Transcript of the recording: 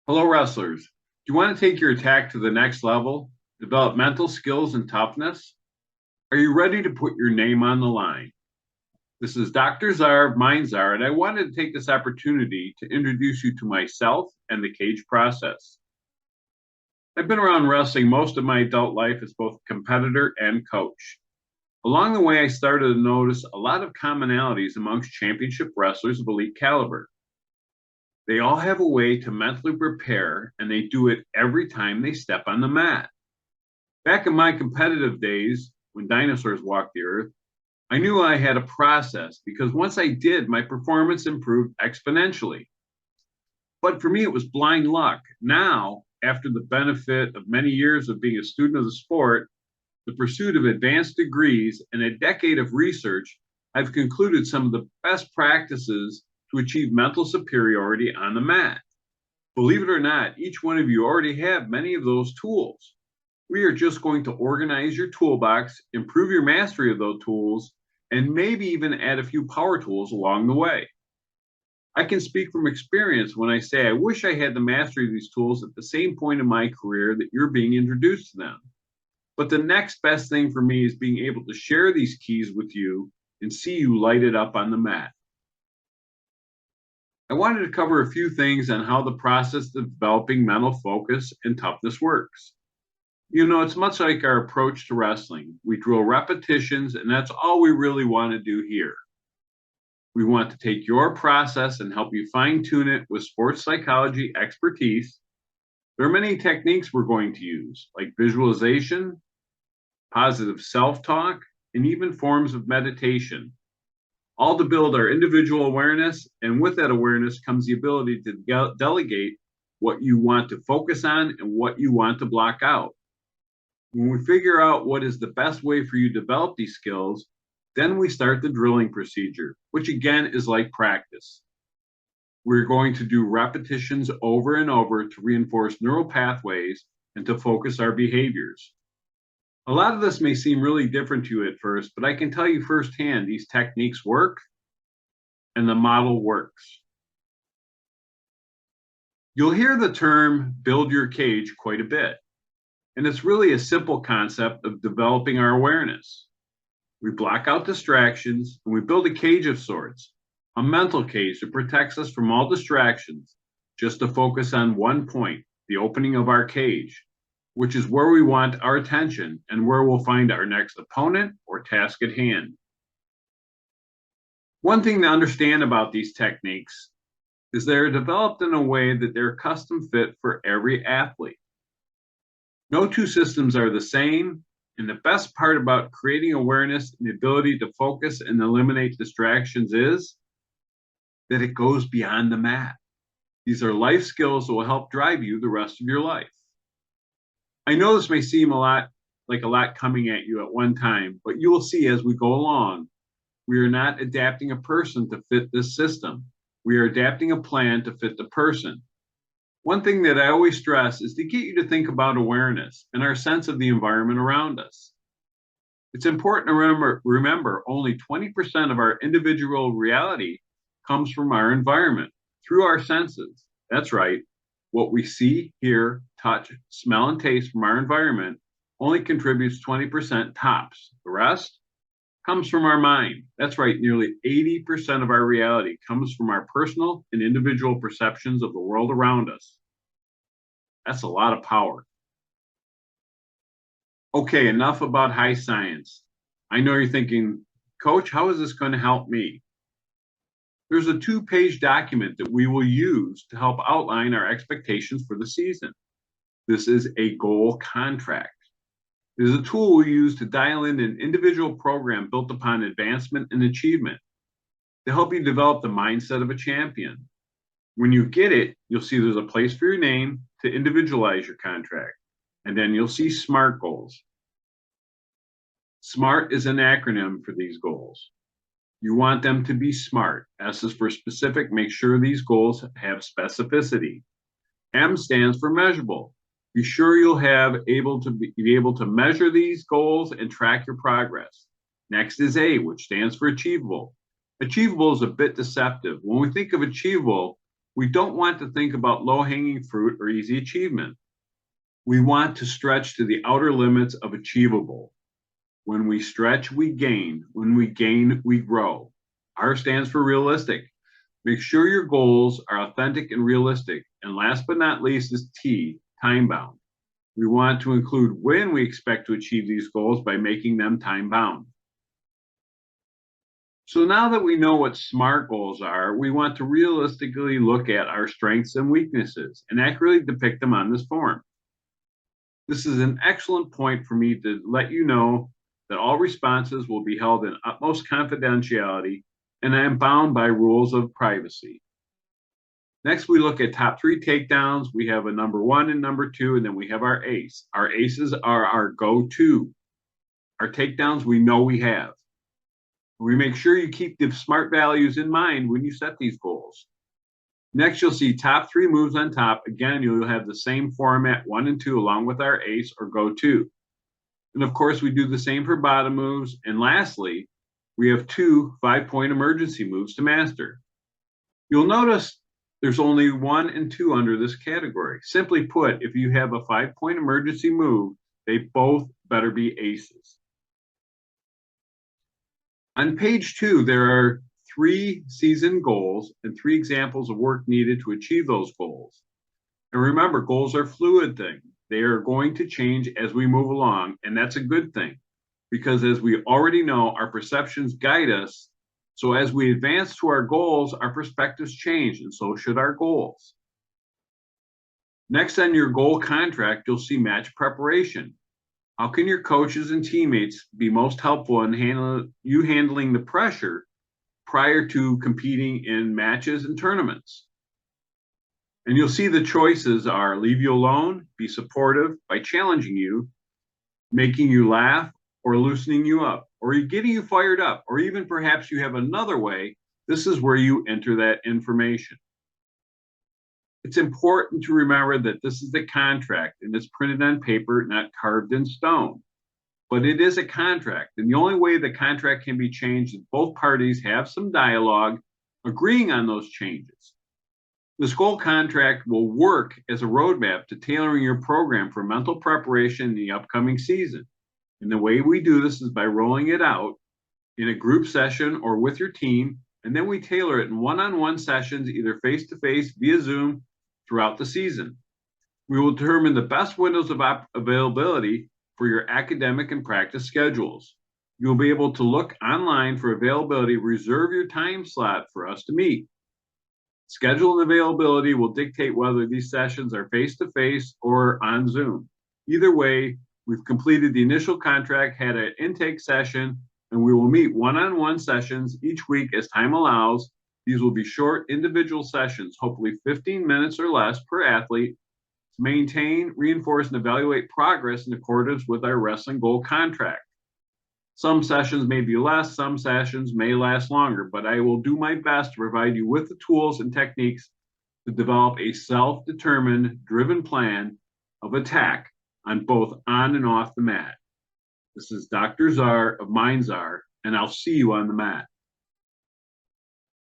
Hello, wrestlers. Do you want to take your attack to the next level? Develop mental skills and toughness? Are you ready to put your name on the line? This is Dr. Czar of MindCzar, and I wanted to take this opportunity to introduce you to myself and the cage process. I've been around wrestling most of my adult life as both competitor and coach. Along the way, I started to notice a lot of commonalities amongst championship wrestlers of elite caliber. They all have a way to mentally prepare, and they do it every time they step on the mat. Back in my competitive days, when dinosaurs walked the earth, I knew I had a process because once I did, my performance improved exponentially. But for me, it was blind luck. Now, after the benefit of many years of being a student of the sport, the pursuit of advanced degrees, and a decade of research, I've concluded some of the best practices to achieve mental superiority on the mat. Believe it or not, each one of you already have many of those tools. We are just going to organize your toolbox, improve your mastery of those tools, and maybe even add a few power tools along the way. I can speak from experience when I say I wish I had the mastery of these tools at the same point in my career that you're being introduced to them. But the next best thing for me is being able to share these keys with you and see you light it up on the mat. I wanted to cover a few things on how the process of developing mental focus and toughness works. You know, it's much like our approach to wrestling. We drill repetitions, and that's all we really want to do here. We want to take your process and help you fine tune it with sports psychology expertise. There are many techniques we're going to use, like visualization, positive self talk, and even forms of meditation, all to build our individual awareness. And with that awareness comes the ability to delegate what you want to focus on and what you want to block out. When we figure out what is the best way for you to develop these skills, then we start the drilling procedure, which again is like practice. We're going to do repetitions over and over to reinforce neural pathways and to focus our behaviors. A lot of this may seem really different to you at first, but I can tell you firsthand these techniques work and the model works. You'll hear the term build your cage quite a bit, and it's really a simple concept of developing our awareness. We block out distractions and we build a cage of sorts, a mental cage that protects us from all distractions, just to focus on one point, the opening of our cage, which is where we want our attention and where we'll find our next opponent or task at hand. One thing to understand about these techniques is they're developed in a way that they're custom fit for every athlete. No two systems are the same, and the best part about creating awareness and the ability to focus and eliminate distractions is that it goes beyond the mat. These are life skills that will help drive you the rest of your life. I know this may seem a lot coming at you at one time, but you will see as we go along, we are not adapting a person to fit this system. We are adapting a plan to fit the person. One thing that I always stress is to get you to think about awareness and our sense of the environment around us. It's important to remember only 20% of our individual reality comes from our environment through our senses. That's right. What we see, hear, touch, smell, and taste from our environment only contributes 20% tops. The rest comes from our mind. That's right, nearly 80% of our reality comes from our personal and individual perceptions of the world around us. That's a lot of power. Okay, enough about high science. I know you're thinking, Coach, how is this going to help me? There's a 2-page document that we will use to help outline our expectations for the season. This is a goal contract. It is a tool we use to dial in an individual program built upon advancement and achievement to help you develop the mindset of a champion. When you get it, you'll see there's a place for your name to individualize your contract, and then you'll see SMART goals. SMART is an acronym for these goals. You want them to be SMART. S is for specific. Make sure these goals have specificity. M stands for measurable. Be sure you'll be able to measure these goals and track your progress. Next is A, which stands for achievable. Achievable is a bit deceptive. When we think of achievable, We don't want to think about low-hanging fruit or easy achievement. We want to stretch to the outer limits of achievable. When we stretch, we gain. When we gain, we grow. R stands for realistic. Make sure your goals are authentic and realistic. And last but not least is T, time bound. We want to include when we expect to achieve these goals by making them time bound. So now that we know what SMART goals are, we want to realistically look at our strengths and weaknesses and accurately depict them on this form. This is an excellent point for me to let you know that all responses will be held in utmost confidentiality, and I am bound by rules of privacy. Next, we look at top 3 takedowns. We have a number 1 and number 2, and then we have our ace. Our aces are our go-to. Our takedowns we know we have. We make sure you keep the SMART values in mind when you set these goals. Next, you'll see top 3 moves on top. Again, you'll have the same format, 1 and 2, along with our ace or go-to. And of course, we do the same for bottom moves. And lastly, we have 2 5-point emergency moves to master. You'll notice there's only 1 and 2 under this category. Simply put, if you have a 5-point emergency move, they both better be aces. On page 2, there are 3 season goals and 3 examples of work needed to achieve those goals. And remember, goals are fluid things. They are going to change as we move along, and that's a good thing because as we already know, our perceptions guide us. So as we advance to our goals, our perspectives change, and so should our goals. Next on your goal contract, you'll see match preparation. How can your coaches and teammates be most helpful in handling the pressure prior to competing in matches and tournaments? And you'll see the choices are leave you alone, be supportive by challenging you, making you laugh, or loosening you up, or getting you fired up, or even perhaps you have another way. This is where you enter that information. It's important to remember that this is the contract and it's printed on paper, not carved in stone. But it is a contract, and the only way the contract can be changed is both parties have some dialogue agreeing on those changes. This goal contract will work as a roadmap to tailoring your program for mental preparation in the upcoming season. And the way we do this is by rolling it out in a group session or with your team, and then we tailor it in one-on-one sessions, either face-to-face, via Zoom, throughout the season. We will determine the best windows of availability for your academic and practice schedules. You'll be able to look online for availability, reserve your time slot for us to meet. Schedule and availability will dictate whether these sessions are face-to-face or on Zoom. Either way, we've completed the initial contract, had an intake session, and we will meet one-on-one sessions each week as time allows. These will be short individual sessions, hopefully 15 minutes or less per athlete, to maintain, reinforce, and evaluate progress in accordance with our wrestling goal contract. Some sessions may be less, some sessions may last longer, but I will do my best to provide you with the tools and techniques to develop a self-determined, driven plan of attack on both on and off the mat. This is Dr. Czar of MindCzar, and I'll see you on the mat.